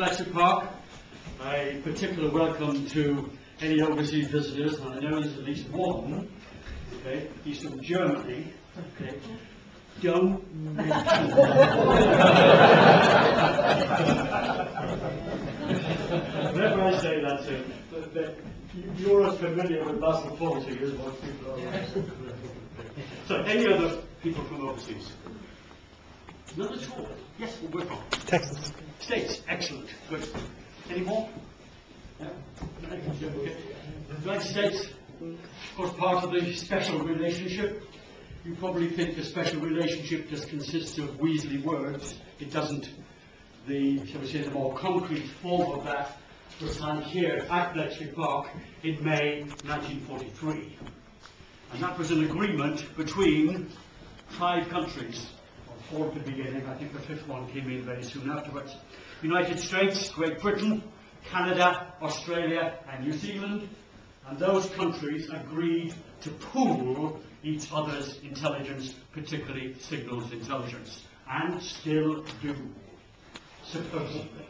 Bletchley Park. A particular welcome to any overseas visitors, and I know there's at least one. Okay, he's from Germany. Okay, don't mention. Whenever I say that to him, you're as familiar with Basel policy as most people are. So, any other people from overseas? None at all. Yes, we're from Texas. States. Excellent. Good. Any more? Yeah. Okay. The United States, of course, part of the special relationship. You probably think the special relationship just consists of Weasley words. It doesn't. The, shall we say, the more concrete form of that was signed here at Bletchley Park in May 1943. And that was an agreement between 5 countries. 4 at the beginning, I think the 5th one came in very soon afterwards. United States, Great Britain, Canada, Australia and New Zealand, and those countries agreed to pool each other's intelligence, particularly signals intelligence, and still do, supposedly.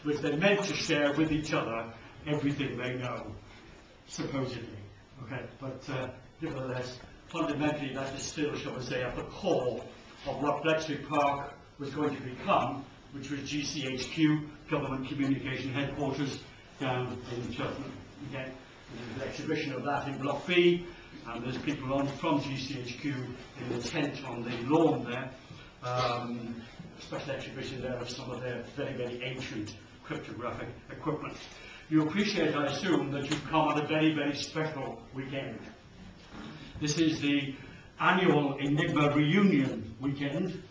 Which they meant to share with each other everything they know, supposedly. Okay, but nevertheless, fundamentally that is still, shall we say, at the core of what Bletchley Park was going to become, which was GCHQ, Government Communication Headquarters, down in Cheltenham. Okay? There's an exhibition of that in Block B, and there's people on from GCHQ in the tent on the lawn there. A special exhibition there of some of their very, very ancient cryptographic equipment. You appreciate, I assume, that you've come on a very, very special weekend. This is the annual Enigma reunion weekend,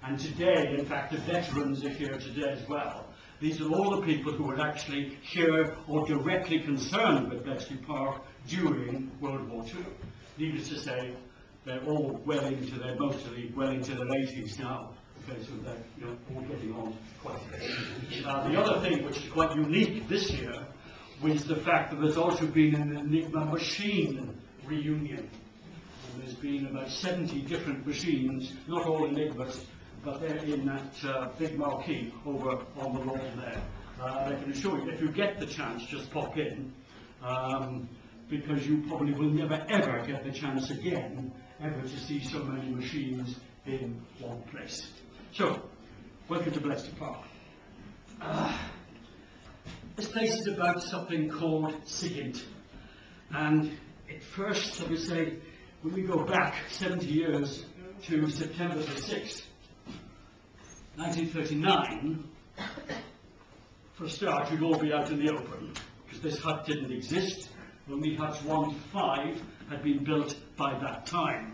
and today, in fact, the veterans are here today as well. These are all the people who were actually here or directly concerned with Bletchley Park during World War II. Needless to say, they're all well into their, mostly well into their 80s now. Okay, so they're all getting on quite a bit. The other thing which is quite unique this year was the fact that there's also been an Enigma machine reunion. There's been about 70 different machines, not all Enigmas, but they're in that big marquee over on the lawn there. I can assure you, if you get the chance, just pop in, because you probably will never ever get the chance again ever to see so many machines in one place. So, welcome to Bletchley Park. This place is about something called SIGINT, and at first, I would say, when we go back 70 years to September the 6th, 1939, for a start, you'd all be out in the open, because this hut didn't exist. Only huts 1 to 5 had been built by that time.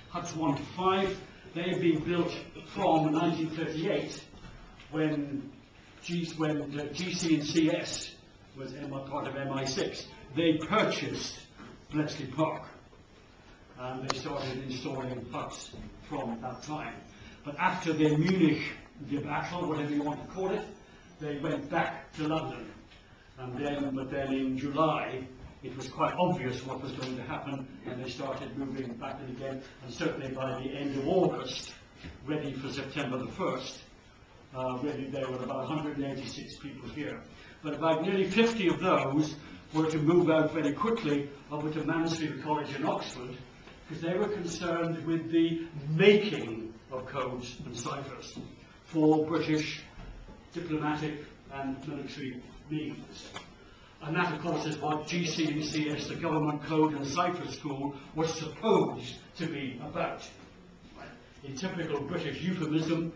Huts 1 to 5, they had been built from 1938, when GC and CS was part of MI6. They purchased Bletchley Park. And they started installing huts from that time. But after the Munich debacle, whatever you want to call it, they went back to London. And then in July, it was quite obvious what was going to happen, and they started moving back in again. And certainly by the end of August, ready for September the 1st, really there were about 186 people here. But about nearly 50 of those were to move out very quickly over to Mansfield College in Oxford, because they were concerned with the making of codes and ciphers for British diplomatic and military means. And that, of course, is what GC and CS, the Government Code and Cipher School, was supposed to be about. In typical British euphemism,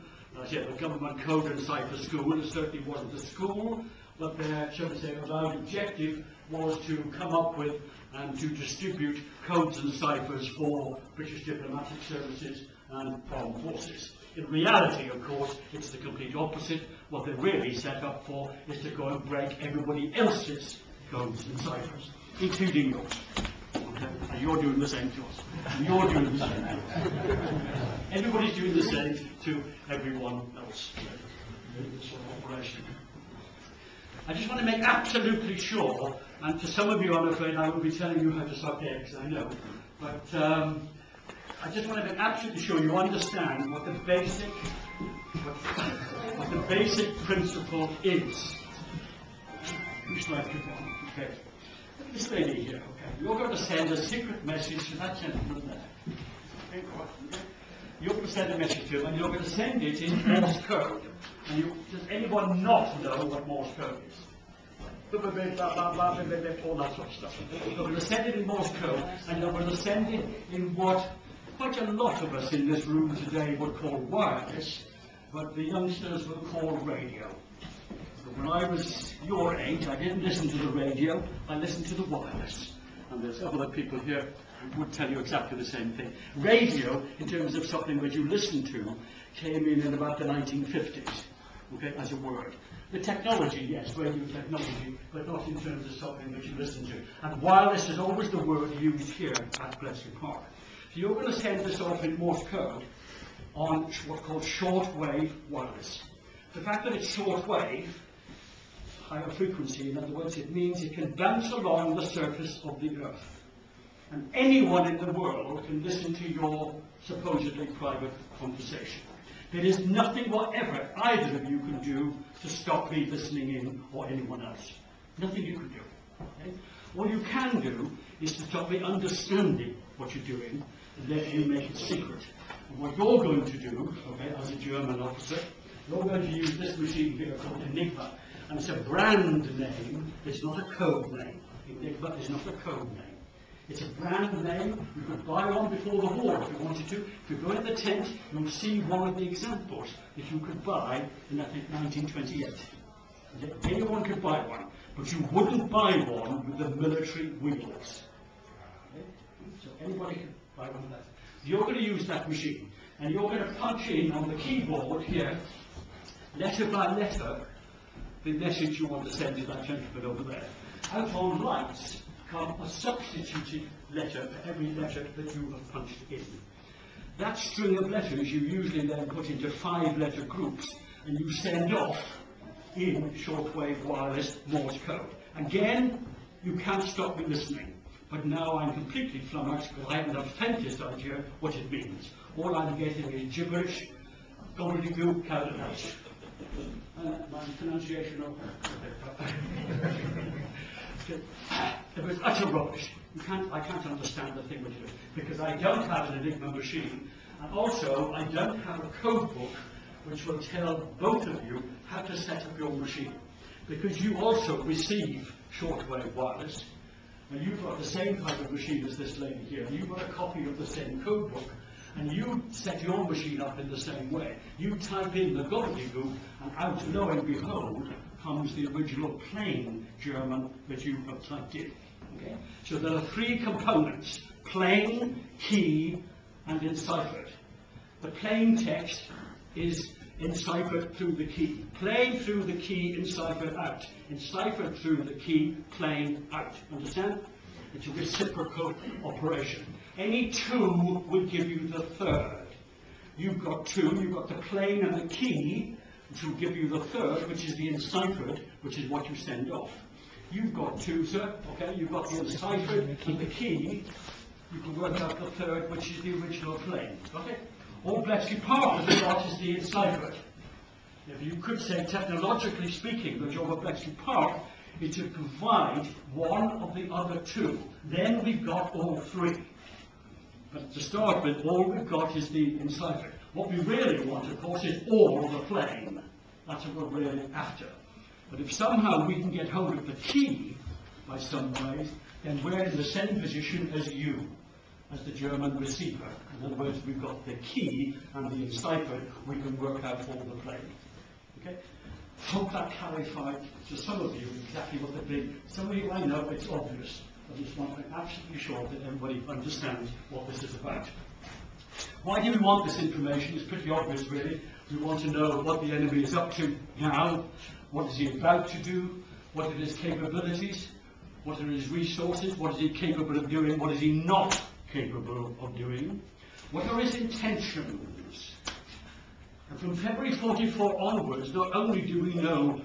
the Government Code and Cipher School, it certainly wasn't a school, but their, shall we say, avowed objective was to come up with and to distribute codes and ciphers for British diplomatic services and armed forces. In reality, of course, it's the complete opposite. What they're really set up for is to go and break everybody else's codes and ciphers, including yours. Okay? And you're doing the same to us. And you're doing the same to us. Everybody's doing the same to everyone else. I just want to make absolutely sure, and to some of you I'm afraid I will be telling you how to suck eggs, I know, but I just want to make absolutely sure you understand what the basic what the basic principle is. Which slide could one? Okay. Look at this lady here. Okay. You're going to send a secret message to that gentleman there. Okay, go on. Okay. You're going to send a message to him, and you're going to send it in Morse code. And does anyone not know what Morse code is? Blah, blah, blah, blah, blah, blah, blah, all that sort of stuff. You're going to send it in Morse code, and you're going to send it in what quite a lot of us in this room today would call wireless, but the youngsters will call radio. But when I was your age, I didn't listen to the radio, I listened to the wireless. And there's other people here who would tell you exactly the same thing. Radio, in terms of something that you listen to, came in about the 1950s, okay, as a word. The technology, yes, radio technology, but not in terms of something that you listen to. And wireless is always the word used here at Bletchley Park. So you're going to send this off in Morse code on what's called shortwave wireless. The fact that it's shortwave, higher frequency, in other words, it means it can bounce along the surface of the Earth. And anyone in the world can listen to your supposedly private conversation. There is nothing whatever either of you can do to stop me listening in or anyone else. Nothing you can do. Okay? All you can do is to stop me understanding what you're doing and let you make it secret. And what you're going to do, okay, as a German officer, you're going to use this machine here called Enigma. And it's a brand name, it's not a code name. Enigma is not a code name. It's a brand name. You could buy one before the war if you wanted to. If you go in the tent, you'll see one of the examples that you could buy in, I think, 1928. Anyone could buy one, but you wouldn't buy one with the military wheels. Okay? So anybody could buy one of that. You're going to use that machine, and you're going to punch in on the keyboard here, letter by letter, the message you want to send to that gentleman over there. Out on lights come a substituted letter for every letter that you have punched in. That string of letters you usually then put into 5-letter groups, and you send off in shortwave wireless Morse code. Again, you can't stop me listening, but now I'm completely flummoxed because I haven't the faintest idea what it means. All I'm getting is gibberish, gobbledygook, cowdash. My pronunciation of it was utter rubbish. I can't understand the thing that you do, because I don't have an Enigma machine, and also I don't have a code book which will tell both of you how to set up your machine, because you also receive shortwave wireless, and you've got the same type of machine as this lady here, and you've got a copy of the same code book, and you set your machine up in the same way. You type in the gobbledygook, and out, lo and behold, comes the original plain German that you have typed in. Okay? So there are 3 components: plain, key, and enciphered. The plain text is enciphered through the key. Plain through the key, enciphered out. Enciphered through the key, plain out. Understand? It's a reciprocal operation. Any 2 would give you the 3rd. You've got 2, you've got the plain and the key, which will give you the 3rd, which is the enciphered, which is what you send off. You've got 2, sir, okay, you've got the enciphered and the key. You can work out the 3rd, which is the original plain. Okay? All Bletchley Park has got is the enciphered. If you could say, technologically speaking, the job of Bletchley Park is to provide one of the other 2. Then we've got all 3. But to start with, all we've got is the enciphered. What we really want, of course, is all the plain. That's what we're really after. But if somehow we can get hold of the key by some ways, then we're in the same position as you, as the German receiver. In other words, we've got the key and the enciphered, we can work out all the plain. Okay? Hope that clarified to some of you exactly what the mean. Some of you, I know it's obvious. I just want to make absolutely sure that everybody understands what this is about. Why do we want this information? It's pretty obvious, really. We want to know what the enemy is up to now, what is he about to do, what are his capabilities, what are his resources, what is he capable of doing, what is he not capable of doing, what are his intentions. And from February 44 onwards, not only do we know